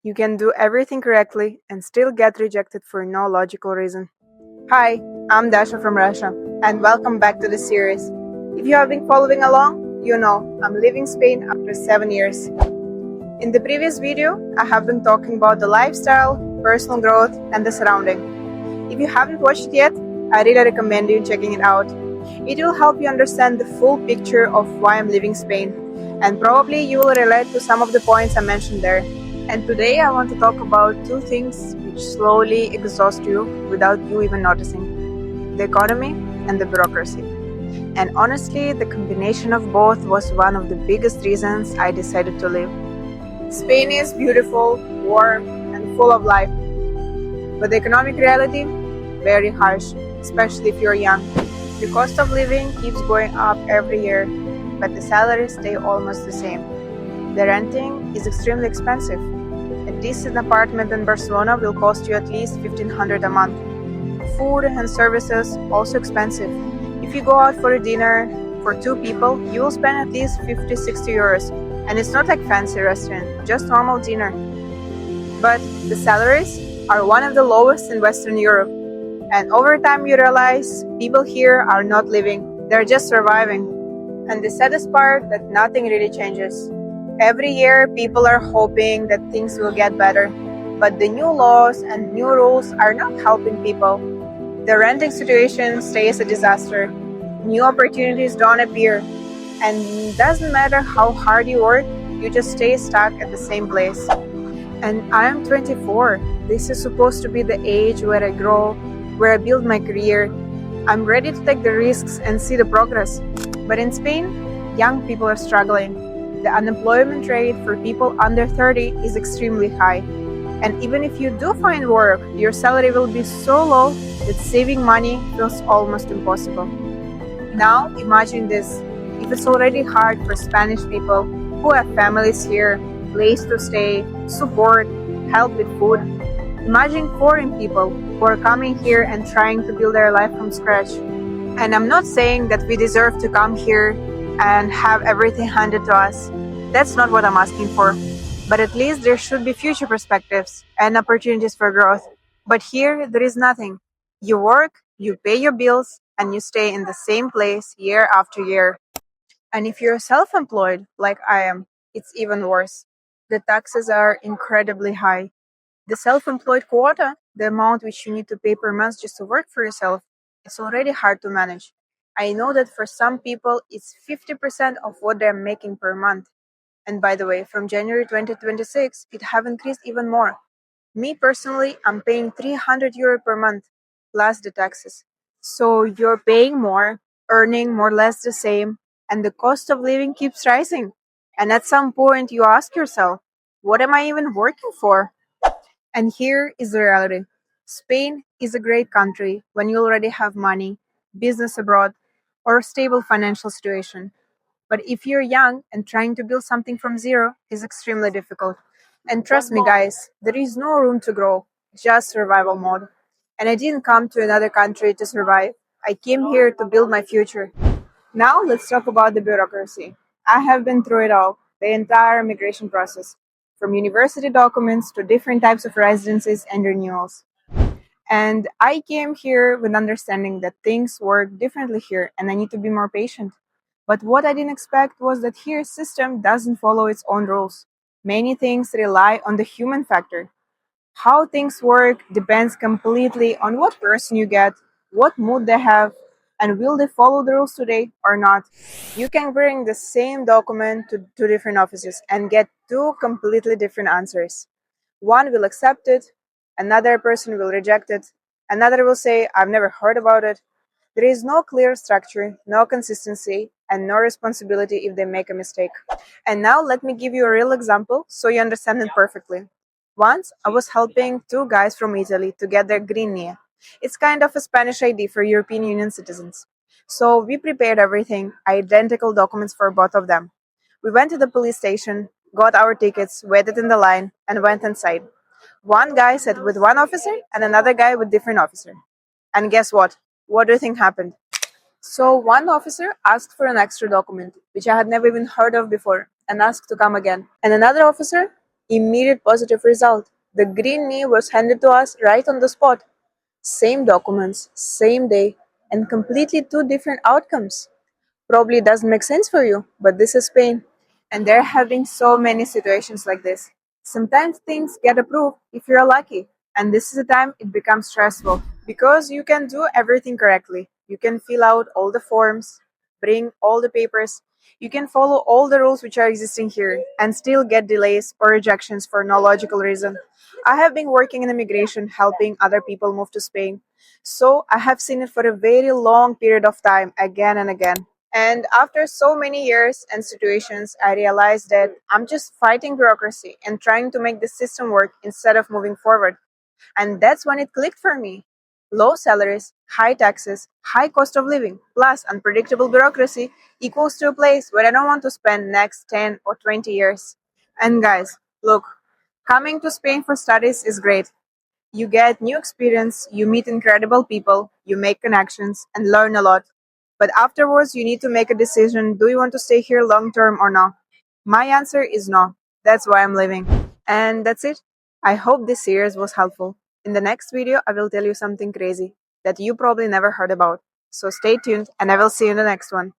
You can do everything correctly and still get rejected for no logical reason. Hi, I'm Dasha from Russia, and welcome back to the series. If you have been following along, you know I'm leaving Spain after 7 years. In the previous video, I have been talking about the lifestyle, personal growth, and the surrounding. If you haven't watched it yet, I really recommend you checking it out. It will help you understand the full picture of why I'm leaving Spain, and probably you will relate to some of the points I mentioned there. And today I want to talk about two things which slowly exhaust you without you even noticing: the economy and the bureaucracy. And honestly, the combination of both was one of the biggest reasons I decided to leave. Spain is beautiful, warm, and full of life, but the economic reality, very harsh, especially if you're young. The cost of living keeps going up every year, but the salaries stay almost the same. The renting is extremely expensive. A decent apartment in Barcelona will cost you at least 1,500 a month. Food and services also expensive. If you go out for a dinner for two people, you will spend at least 50-60 euros. And it's not like fancy restaurant, just normal dinner. But the salaries are one of the lowest in Western Europe. And over time you realize people here are not living, they're just surviving. And the saddest part, that nothing really changes. Every year people are hoping that things will get better, but the new laws and new rules are not helping people. The renting situation stays a disaster. New opportunities don't appear, and it doesn't matter how hard you work, you just stay stuck at the same place. And I am 24. This is supposed to be the age where I grow, where I build my career. I'm ready to take the risks and see the progress. But in Spain, young people are struggling. The unemployment rate for people under 30 is extremely high. And even if you do find work, your salary will be so low that saving money feels almost impossible. Now imagine this. If it's already hard for Spanish people who have families here, place to stay, support, help with food, imagine foreign people who are coming here and trying to build their life from scratch. And I'm not saying that we deserve to come here and have everything handed to us. That's not what I'm asking for. But at least there should be future perspectives and opportunities for growth. But here, there is nothing. You work, you pay your bills, and you stay in the same place year after year. And if you're self-employed, like I am, it's even worse. The taxes are incredibly high. The self-employed quota, the amount which you need to pay per month just to work for yourself, it's already hard to manage. I know that for some people, it's 50% of what they're making per month. And by the way, from January 2026, it have increased even more. Me personally, I'm paying 300 euro per month, plus the taxes. So you're paying more, earning more or less the same, and the cost of living keeps rising. And at some point, you ask yourself, what am I even working for? And here is the reality. Spain is a great country when you already have money, business abroad, or a stable financial situation. But if you're young and trying to build something from zero is extremely difficult. And trust me, guys, there is no room to grow, just survival mode. And I didn't come to another country to survive. I came here to build my future. Now let's talk about the bureaucracy. I have been through it all, the entire migration process, from university documents to different types of residencies and renewals. And I came here with understanding that things work differently here and I need to be more patient. But what I didn't expect was that here system doesn't follow its own rules. Many things rely on the human factor. How things work depends completely on what person you get, what mood they have, and will they follow the rules today or not. You can bring the same document to two different offices and get two completely different answers. One will accept it, another person will reject it, another will say, I've never heard about it. There is no clear structure, no consistency, and no responsibility if they make a mistake. And now let me give you a real example so you understand it perfectly. Once I was helping two guys from Italy to get their green NIE. It's kind of a Spanish ID for European Union citizens. So we prepared everything, identical documents for both of them. We went to the police station, got our tickets, waited in the line, and went inside. One guy sat with one officer and another guy with different officer. And guess what? What do you think happened? So one officer asked for an extra document, which I had never even heard of before, and asked to come again. And another officer Immediate positive result. The green knee was handed to us right on the spot. Same documents, same day, and completely two different outcomes. Probably doesn't make sense for you, but this is Spain. And they're having so many situations like this. Sometimes things get approved if you're lucky, and this is the time it becomes stressful because you can do everything correctly. You can fill out all the forms, bring all the papers, you can follow all the rules which are existing here and still get delays or rejections for no logical reason. I have been working in immigration helping other people move to Spain, so I have seen it for a very long period of time again and again. And after so many years and situations, I realized that I'm just fighting bureaucracy and trying to make the system work instead of moving forward. And that's when it clicked for me. Low salaries, high taxes, high cost of living, plus unpredictable bureaucracy equals to a place where I don't want to spend next 10 or 20 years. And guys, look, coming to Spain for studies is great. You get new experience, you meet incredible people, you make connections, and learn a lot. But afterwards, you need to make a decision, do you want to stay here long term or not? My answer is no. That's why I'm leaving. And that's it. I hope this series was helpful. In the next video, I will tell you something crazy that you probably never heard about. So stay tuned, and I will see you in the next one.